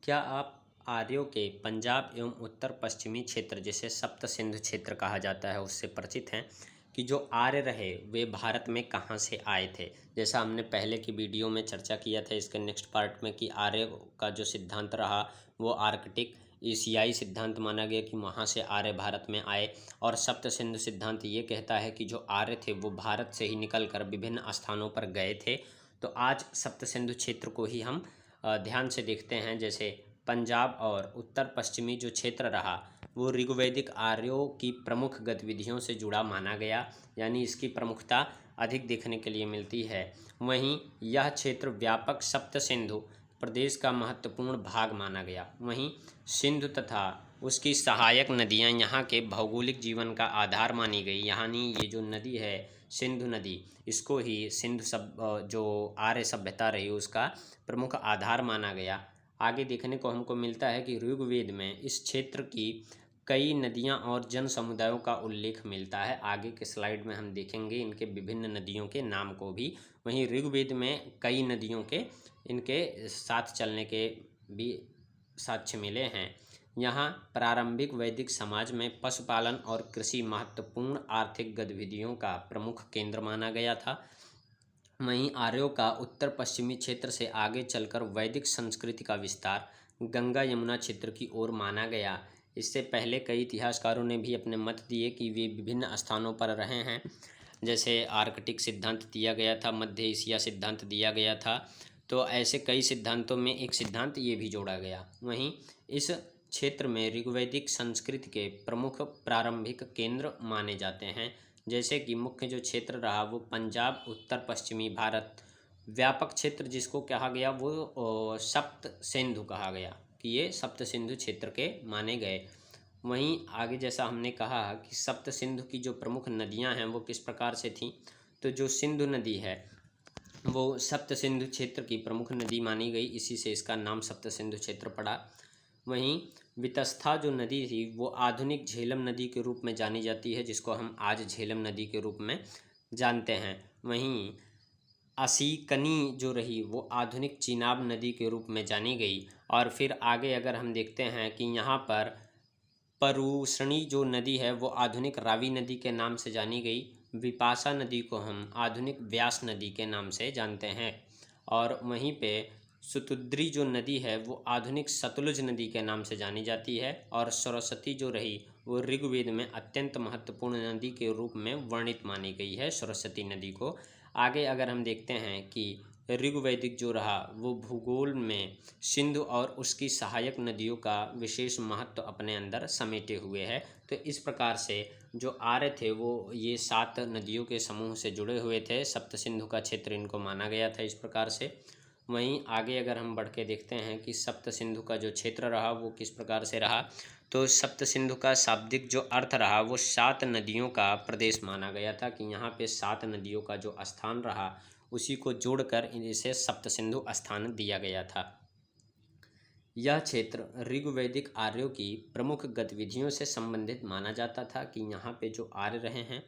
क्या आप आर्यों के पंजाब एवं उत्तर पश्चिमी क्षेत्र जिसे सप्त सिंधु क्षेत्र कहा जाता है उससे परिचित हैं कि जो आर्य रहे वे भारत में कहाँ से आए थे। जैसा हमने पहले की वीडियो में चर्चा किया था इसके नेक्स्ट पार्ट में कि आर्य का जो सिद्धांत रहा वो आर्कटिक एशियाई सिद्धांत माना गया कि वहाँ से आर्य भारत में आए। और सप्त सिंधु सिद्धांत ये कहता है कि जो आर्य थे वो भारत से ही निकलकर विभिन्न स्थानों पर गए थे। तो आज सप्त सिंधु क्षेत्र को ही हम ध्यान से देखते हैं। जैसे पंजाब और उत्तर पश्चिमी जो क्षेत्र रहा वो ऋग्वैदिक आर्यों की प्रमुख गतिविधियों से जुड़ा माना गया, यानी इसकी प्रमुखता अधिक देखने के लिए मिलती है। वहीं यह क्षेत्र व्यापक सप्त सिंधु प्रदेश का महत्वपूर्ण भाग माना गया। वहीं सिंधु तथा उसकी सहायक नदियां यहाँ के भौगोलिक जीवन का आधार मानी गई, यानी ये जो नदी है सिंधु नदी, इसको ही सिंधु जो आर्य सभ्यता रही उसका प्रमुख आधार माना गया। आगे देखने को हमको मिलता है कि ऋग्वेद में इस क्षेत्र की कई नदियां और जन समुदायों का उल्लेख मिलता है। आगे के स्लाइड में हम देखेंगे इनके विभिन्न नदियों के नाम को भी। वहीं ऋग्वेद में कई नदियों के इनके साथ चलने के भी साक्ष्य मिले हैं। यहाँ प्रारंभिक वैदिक समाज में पशुपालन और कृषि महत्वपूर्ण आर्थिक गतिविधियों का प्रमुख केंद्र माना गया था। वहीं आर्यों का उत्तर पश्चिमी क्षेत्र से आगे चलकर वैदिक संस्कृति का विस्तार गंगा यमुना क्षेत्र की ओर माना गया। इससे पहले कई इतिहासकारों ने भी अपने मत दिए कि वे विभिन्न स्थानों पर रहे हैं। जैसे आर्कटिक सिद्धांत दिया गया था, मध्य एशिया सिद्धांत दिया गया था। तो ऐसे कई सिद्धांतों में एक सिद्धांत ये भी जोड़ा गया। वहीं इस क्षेत्र में ऋग्वैदिक संस्कृति के प्रमुख प्रारंभिक केंद्र माने जाते हैं। जैसे कि मुख्य जो क्षेत्र रहा वो पंजाब उत्तर पश्चिमी भारत व्यापक क्षेत्र जिसको कहा गया वो सप्त सिंधु कहा गया कि ये सप्त सिंधु क्षेत्र के माने गए। वहीं आगे जैसा हमने कहा कि सप्त सिंधु की जो प्रमुख नदियां हैं वो किस प्रकार से थीं, तो जो सिंधु नदी है वो सप्त सिंधु क्षेत्र की प्रमुख नदी मानी गई, इसी से इसका नाम सप्त सिंधु क्षेत्र पड़ा। वहीं वितस्ता जो नदी थी वो आधुनिक झेलम नदी के रूप में जानी जाती है, जिसको हम आज झेलम नदी के रूप में जानते हैं। वहीं असीकनी जो रही वो आधुनिक चिनाब नदी के रूप में जानी गई। और फिर आगे अगर हम देखते हैं कि यहाँ पर परुशनी जो नदी है वो आधुनिक रावी नदी के नाम से जानी गई। विपाशा नदी को हम आधुनिक व्यास नदी के नाम से जानते हैं। और वहीं पे सुतुद्री जो नदी है वो आधुनिक सतलुज नदी के नाम से जानी जाती है। और सरस्वती जो रही वो ऋग्वेद में अत्यंत महत्वपूर्ण नदी के रूप में वर्णित मानी गई है, सरस्वती नदी को। आगे अगर हम देखते हैं कि ऋग्वैदिक जो रहा वो भूगोल में सिंधु और उसकी सहायक नदियों का विशेष महत्व अपने अंदर समेटे हुए है। तो इस प्रकार से जो आर्य थे वो ये 7 नदियों के समूह से जुड़े हुए थे। सप्त सिंधु का क्षेत्र इनको माना गया था इस प्रकार से। वहीं आगे अगर हम बढ़ के देखते हैं कि सप्त सिंधु का जो क्षेत्र रहा वो किस प्रकार से रहा, तो सप्त सिंधु का शाब्दिक जो अर्थ रहा वो 7 नदियों का प्रदेश माना गया था कि यहाँ पे 7 नदियों का जो स्थान रहा उसी को जोड़कर इसे सप्त सिंधु स्थान दिया गया था। यह क्षेत्र ऋग्वैदिक आर्यों की प्रमुख गतिविधियों से संबंधित माना जाता था कि यहाँ पे जो आर्य रहे हैं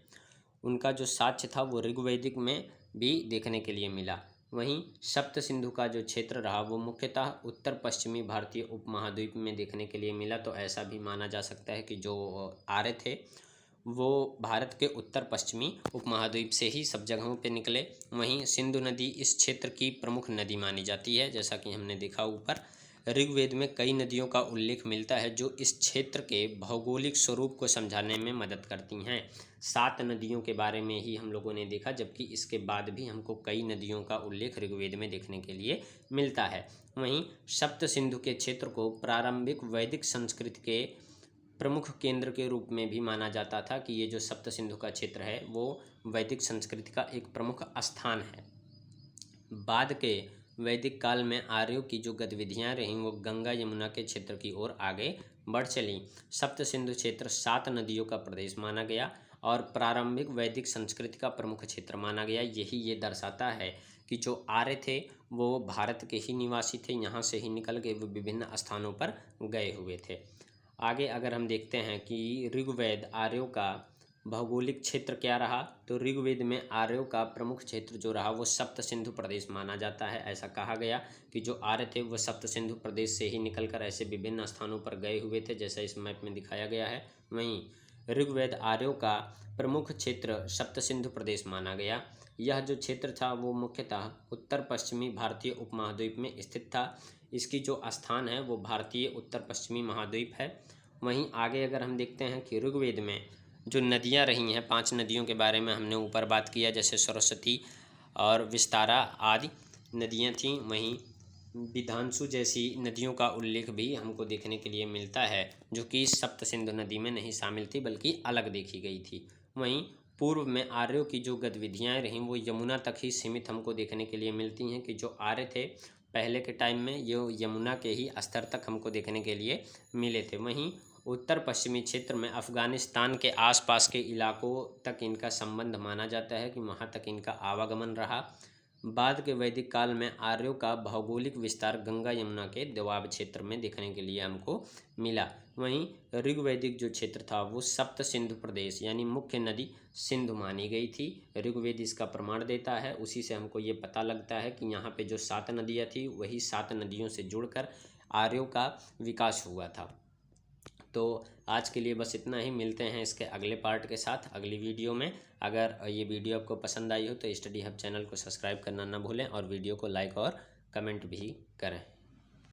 उनका जो साक्ष्य था वो ऋग्वैदिक में भी देखने के लिए मिला। वहीं सप्त सिंधु का जो क्षेत्र रहा वो मुख्यतः उत्तर पश्चिमी भारतीय उपमहाद्वीप में देखने के लिए मिला। तो ऐसा भी माना जा सकता है कि जो आर्य थे वो भारत के उत्तर पश्चिमी उपमहाद्वीप से ही सब जगहों पे निकले। वहीं सिंधु नदी इस क्षेत्र की प्रमुख नदी मानी जाती है। जैसा कि हमने देखा ऊपर ऋग्वेद में कई नदियों का उल्लेख मिलता है जो इस क्षेत्र के भौगोलिक स्वरूप को समझाने में मदद करती हैं। 7 नदियों के बारे में ही हम लोगों ने देखा, जबकि इसके बाद भी हमको कई नदियों का उल्लेख ऋग्वेद में देखने के लिए मिलता है। वहीं सप्त सिंधु के क्षेत्र को प्रारंभिक वैदिक संस्कृति के प्रमुख केंद्र के रूप में भी माना जाता था कि ये जो सप्त सिंधु का क्षेत्र है वो वैदिक संस्कृति का एक प्रमुख स्थान है। बाद के वैदिक काल में आर्यों की जो गतिविधियां रहीं वो गंगा यमुना के क्षेत्र की ओर आगे बढ़ चली। सप्त सिंधु क्षेत्र 7 नदियों का प्रदेश माना गया और प्रारंभिक वैदिक संस्कृति का प्रमुख क्षेत्र माना गया। यही ये दर्शाता है कि जो आर्य थे वो भारत के ही निवासी थे, यहाँ से ही निकल के वो विभिन्न स्थानों पर गए हुए थे। आगे अगर हम देखते हैं कि ऋग्वेद आर्यों का भौगोलिक क्षेत्र क्या रहा, तो ऋग्वेद में आर्यों का प्रमुख क्षेत्र जो रहा वो सप्त सिंधु प्रदेश माना जाता है। ऐसा कहा गया कि जो आर्य थे वह सप्त सिंधु प्रदेश से ही निकलकर ऐसे विभिन्न स्थानों पर गए हुए थे, जैसा इस मैप में दिखाया गया है। वहीं ऋग्वेद आर्यों का प्रमुख क्षेत्र सप्त सिंधु प्रदेश माना गया। यह जो क्षेत्र था वो मुख्यतः उत्तर पश्चिमी भारतीय उपमहाद्वीप में स्थित था। इसकी जो स्थान है वो भारतीय उत्तर पश्चिमी महाद्वीप है। वहीं आगे अगर हम देखते हैं कि ऋग्वेद में जो नदियां रही हैं, 5 नदियों के बारे में हमने ऊपर बात किया, जैसे सरस्वती और विस्तारा आदि नदियां थीं। वहीं विधांशु जैसी नदियों का उल्लेख भी हमको देखने के लिए मिलता है, जो कि सप्त सिंधु नदी में नहीं शामिल थी बल्कि अलग देखी गई थी। वहीं पूर्व में आर्यों की जो गतिविधियाँ रहीं वो यमुना तक ही सीमित हमको देखने के लिए मिलती हैं, कि जो आर्य थे पहले के टाइम में ये यमुना के ही स्तर तक हमको देखने के लिए मिले थे। वहीं उत्तर पश्चिमी क्षेत्र में अफ़गानिस्तान के आसपास के इलाकों तक इनका संबंध माना जाता है कि वहाँ तक इनका आवागमन रहा। बाद के वैदिक काल में आर्यों का भौगोलिक विस्तार गंगा यमुना के दोआब क्षेत्र में देखने के लिए हमको मिला। वहीं ऋग्वैदिक जो क्षेत्र था वो सप्त सिंधु प्रदेश यानी मुख्य नदी सिंधु मानी गई थी। ऋग्वेद इसका प्रमाण देता है, उसी से हमको ये पता लगता है कि यहाँ पे जो 7 नदियाँ थी वही 7 नदियों से जुड़कर आर्यों का विकास हुआ था। तो आज के लिए बस इतना ही, मिलते हैं इसके अगले पार्ट के साथ अगली वीडियो में। अगर ये वीडियो आपको पसंद आई हो तो स्टडी हब चैनल को सब्सक्राइब करना ना भूलें और वीडियो को लाइक और कमेंट भी करें।